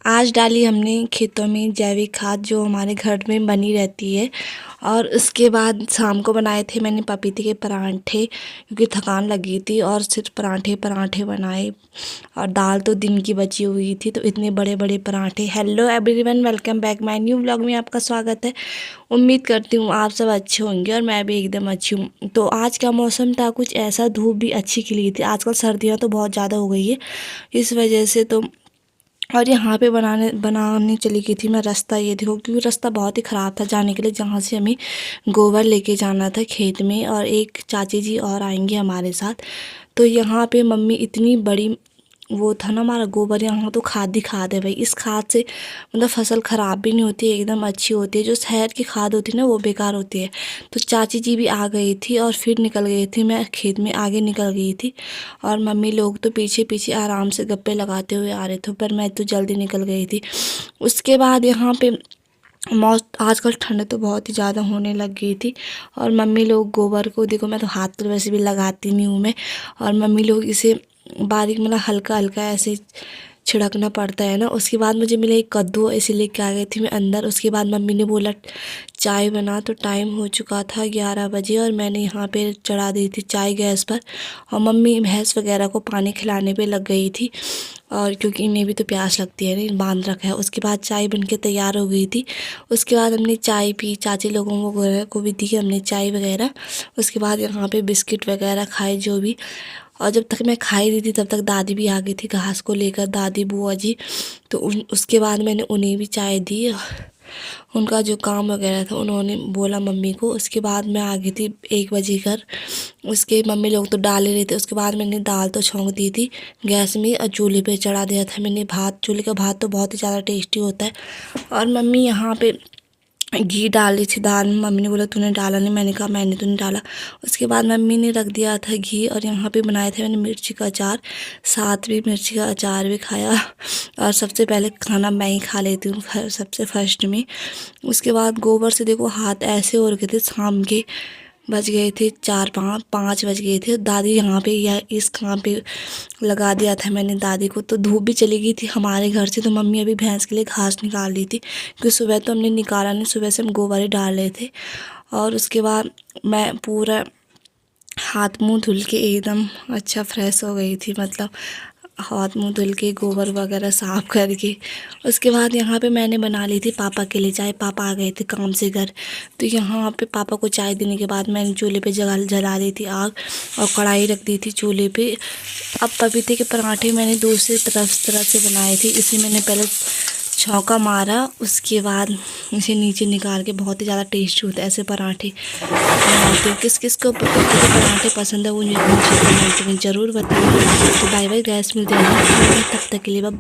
आज डाली हमने खेतों में जैविक खाद जो हमारे घर में बनी रहती है। और उसके बाद शाम को बनाए थे मैंने पपीते के परांठे, क्योंकि थकान लगी थी और सिर्फ परांठे परांठे बनाए। और दाल तो दिन की बची हुई थी, तो इतने बड़े बड़े परांठे। Hello everyone, welcome back my new vlog में आपका स्वागत है। उम्मीद करती हूँ आप सब अच्छे होंगे और मैं भी एकदम अच्छी हूँ। तो आज का मौसम था कुछ ऐसा, धूप भी अच्छी खिली थी। आजकल सर्दियाँ तो बहुत ज़्यादा हो गई है, इस वजह से तो। और यहाँ पे बनाने चली गई थी मैं। रास्ता ये देखो, क्योंकि रास्ता बहुत ही ख़राब था जाने के लिए, जहाँ से हमें गोबर लेके जाना था खेत में। और एक चाची जी और आएंगे हमारे साथ। तो यहाँ पे मम्मी इतनी बड़ी, वो था ना हमारा गोबर, यहाँ तो खाद ही खाद है भाई। इस खाद से मतलब फसल ख़राब भी नहीं होती है, एकदम अच्छी होती है। जो शहर की खाद होती है ना, वो बेकार होती है। तो चाची जी भी आ गई थी और फिर निकल गई थी। मैं खेत में आगे निकल गई थी और मम्मी लोग तो पीछे पीछे आराम से गप्पे लगाते हुए आ रहे थे, पर मैं तो जल्दी निकल गई थी। उसके बाद यहाँ पे आजकल ठंड तो बहुत ही ज़्यादा होने लग गई थी। और मम्मी लोग गोबर को देखो, मैं तो हाथ तो वैसे भी लगाती नहीं हूँ मैं। और मम्मी लोग इसे बारीक मतलब हल्का हल्का ऐसे छिड़कना पड़ता है ना। उसके बाद मुझे मिला एक कद्दू, इसे लेके आ गई थी मैं अंदर। उसके बाद मम्मी ने बोला चाय बना, तो टाइम हो चुका था 11 बजे और मैंने यहाँ पे चढ़ा दी थी चाय गैस पर। और मम्मी भैंस वगैरह को पानी खिलाने पे लग गई थी, और क्योंकि इन्हें भी तो प्यास लगती है ना, बांध रखा है। उसके बाद चाय बनके तैयार हो गई थी। उसके बाद हमने चाय पी, चाची लोगों को भी दी हमने चाय वगैरह। उसके बाद यहाँ पे बिस्किट वगैरह खाए जो भी। और जब तक मैं खाई रही थी तब तक दादी भी आ गई थी घास को लेकर, दादी बुआ जी। तो उसके बाद मैंने उन्हें भी चाय दी। उनका जो काम वगैरह था उन्होंने बोला मम्मी को। उसके बाद मैं आ गई थी 1 बजे घर। उसके मम्मी लोग तो डाल रहे थे। उसके बाद मैंने दाल तो छौंक दी थी गैस में और चूल्हे पे चढ़ा दिया था मैंने भात। चूल्हे का भात तो बहुत ही ज़्यादा टेस्टी होता है। और मम्मी यहाँ पे घी डाल रही थी दाल में। मम्मी ने बोला तूने डाला नहीं, मैंने कहा मैंने तो नहीं डाला। उसके बाद मम्मी ने रख दिया था घी, और यहाँ पे बनाए थे मैंने मिर्ची का अचार। साथ भी मिर्ची का अचार भी खाया। और सबसे पहले खाना मैं ही खा लेती हूँ सबसे फर्स्ट में। उसके बाद गोबर से देखो हाथ ऐसे हो रखे थे, शाम के बज गए थे 4-5 बज गए थे। दादी यहाँ पे या इस काम पे लगा दिया था मैंने दादी को। तो धूप भी चली गई थी हमारे घर से, तो मम्मी अभी भैंस के लिए घास निकाल रही थी, क्योंकि सुबह तो हमने निकाला नहीं, सुबह से हम गोबर ही डाल रहे थे। और उसके बाद मैं पूरा हाथ मुंह धुल के एकदम अच्छा फ्रेश हो गई थी, मतलब हाथ मुंह धुल के गोबर वगैरह साफ़ करके। उसके बाद यहाँ पे मैंने बना ली थी पापा के लिए चाय। पापा आ गए थे काम से घर, तो यहाँ पे पापा को चाय देने के बाद मैंने चूल्हे पे जला दी थी आग, और कढ़ाई रख दी थी चूल्हे पे। अब पपीते के पराठे मैंने दूसरी तरफ से बनाए थे। इसे मैंने पहले छौंका मारा, उसके बाद इसे नीचे निकाल के, बहुत ही ज़्यादा टेस्टी होता है ऐसे पराठे बनाते। किस किस को पपीते के पराठे पसंद है वो मुझे कमेंट में ज़रूर बताइए। तो बाय बाय गैस, मिलते हैं तब तक के लिए।